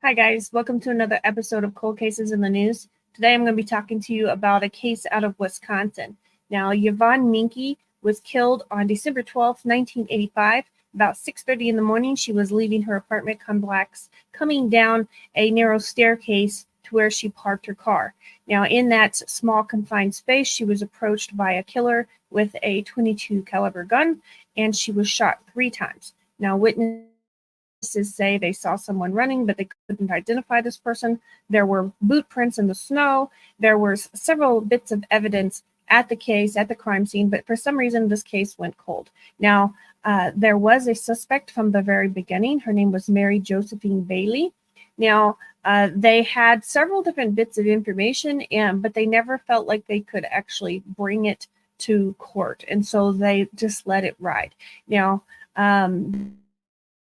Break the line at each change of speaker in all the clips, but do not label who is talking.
Hi guys, welcome to another episode of Cold Cases in the News. Today I'm going to be talking to you about a case out of Wisconsin. Now, Yvonne Minke was killed on December 12th, 1985. About 6:30 in the morning, she was leaving her apartment complex, coming down a narrow staircase to where she parked her car. Now, in that small confined space, she was approached by a killer with a .22 caliber gun, and she was shot 3 times. Now, witnesses say they saw someone running, but they couldn't identify this person. There were boot prints in the snow. There were several bits of evidence at the crime scene, but for some reason, this case went cold. Now, there was a suspect from the very beginning. Her name was Mary Josephine Bailey. Now, they had several different bits of information, but they never felt like they could actually bring it to court, and so they just let it ride. Now,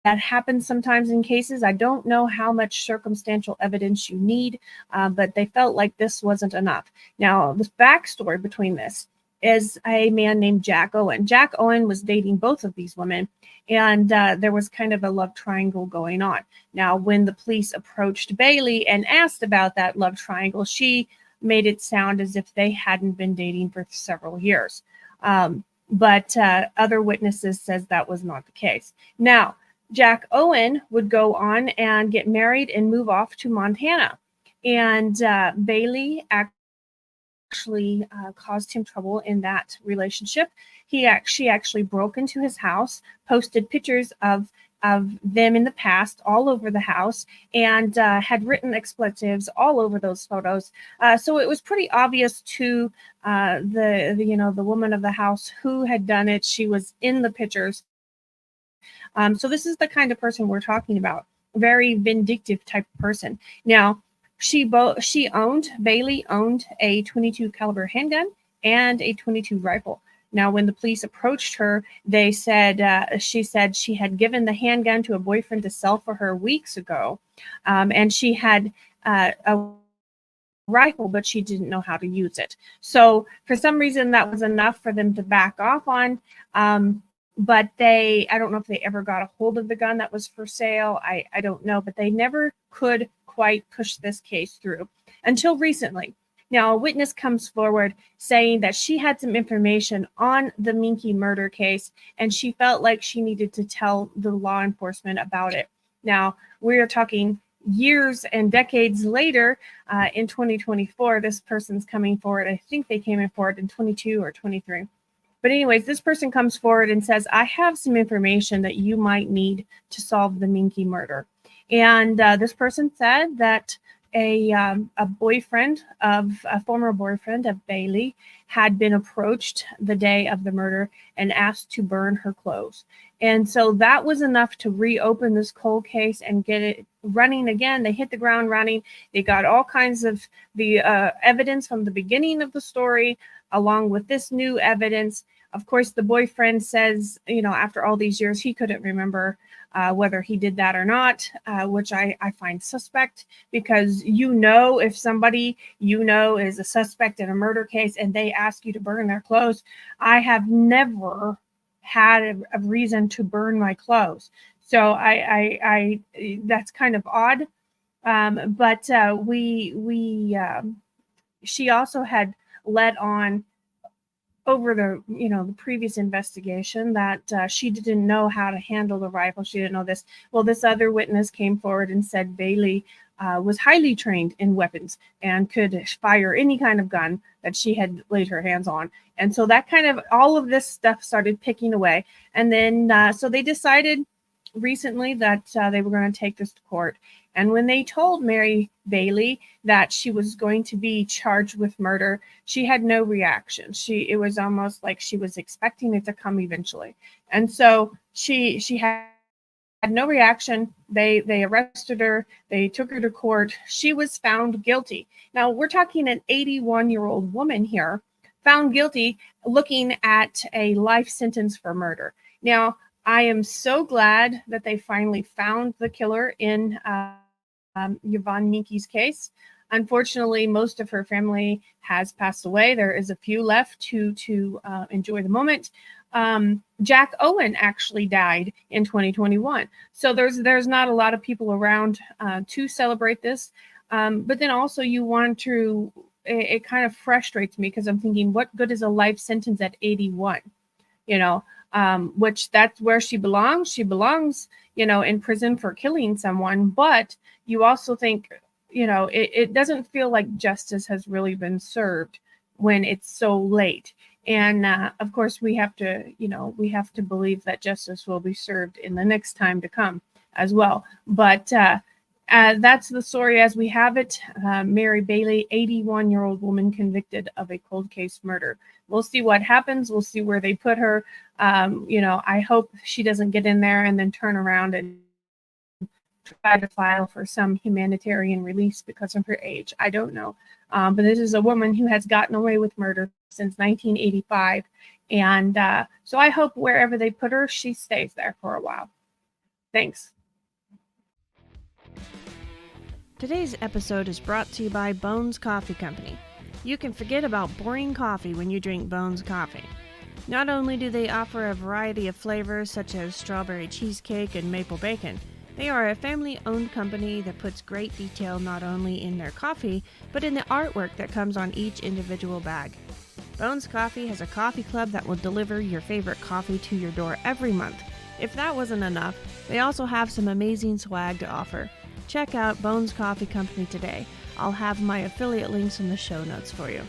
that happens sometimes in cases. I don't know how much circumstantial evidence you need, but they felt like this wasn't enough. Now, the backstory between this is a man named Jack Owen. Jack Owen was dating both of these women, and there was kind of a love triangle going on. Now, when the police approached Bailey and asked about that love triangle, she made it sound as if they hadn't been dating for several years. But other witnesses says that was not the case. Now, Jack Owen would go on and get married and move off to Montana. And Bailey actually caused him trouble in that relationship. She actually broke into his house, posted pictures of them in the past all over the house, and had written expletives all over those photos. So it was pretty obvious to the woman of the house who had done it. She was in the pictures. So this is the kind of person we're talking about. Very vindictive type of person. Now, Bailey owned a .22 caliber handgun and a .22 rifle. Now, when the police approached her, they said she said she had given the handgun to a boyfriend to sell for her weeks ago, and she had a rifle, but she didn't know how to use it. So for some reason, that was enough for them to back off on. But I don't know if they ever got a hold of the gun that was for sale. I don't know, but they never could quite push this case through until recently. Now, a witness comes forward saying that she had some information on the Minky murder case, and she felt like she needed to tell the law enforcement about it. Now, we're talking years and decades later, in 2024, this person's coming forward. I think they came in forward in 22 or 23. But anyways, this person comes forward and says, I have some information that you might need to solve the Minky murder. And this person said that a former boyfriend of Bailey had been approached the day of the murder and asked to burn her clothes. And so that was enough to reopen this cold case and get it running again. They hit the ground running. They got all kinds of the evidence from the beginning of the story, along with this new evidence. Of course, the boyfriend says, after all these years, he couldn't remember whether he did that or not, which I find suspect, because if somebody is a suspect in a murder case and they ask you to burn their clothes. I have never had a reason to burn my clothes. So I that's kind of odd. But she also had let on over the previous investigation that she didn't know how to handle the rifle. She didn't know this. Well, this other witness came forward and said Bailey was highly trained in weapons and could fire any kind of gun that she had laid her hands on. And so that kind of all of this stuff started picking away. And then so they decided recently that they were going to take this to court. And when they told Mary Bailey that she was going to be charged with murder, she had no reaction. It was almost like she was expecting it to come eventually. And so she had no reaction. They arrested her. They took her to court. She was found guilty. Now, we're talking an 81-year-old woman here, found guilty, looking at a life sentence for murder. Now, I am so glad that they finally found the killer in Yvonne Minke's case. Unfortunately, most of her family has passed away. There is a few left to enjoy the moment. Jack Owen actually died in 2021. So there's not a lot of people around to celebrate this. But then also you want to, it kind of frustrates me because I'm thinking, what good is a life sentence at 81? You know, which that's where she belongs. She belongs, in prison for killing someone. But you also think, it doesn't feel like justice has really been served when it's so late. And of course, we have to believe that justice will be served in the next time to come as well. But that's the story as we have it. Mary Bailey, 81-year-old woman convicted of a cold case murder. We'll see what happens. We'll see where they put her. I hope she doesn't get in there and then turn around and try to file for some humanitarian release because of her age. I don't know. But this is a woman who has gotten away with murder since 1985. And so I hope wherever they put her, she stays there for a while. Thanks.
Today's episode is brought to you by Bones Coffee Company. You can forget about boring coffee when you drink Bones Coffee. Not only do they offer a variety of flavors such as strawberry cheesecake and maple bacon, they are a family-owned company that puts great detail not only in their coffee, but in the artwork that comes on each individual bag. Bones Coffee has a coffee club that will deliver your favorite coffee to your door every month. If that wasn't enough, they also have some amazing swag to offer. Check out Bones Coffee Company today. I'll have my affiliate links in the show notes for you.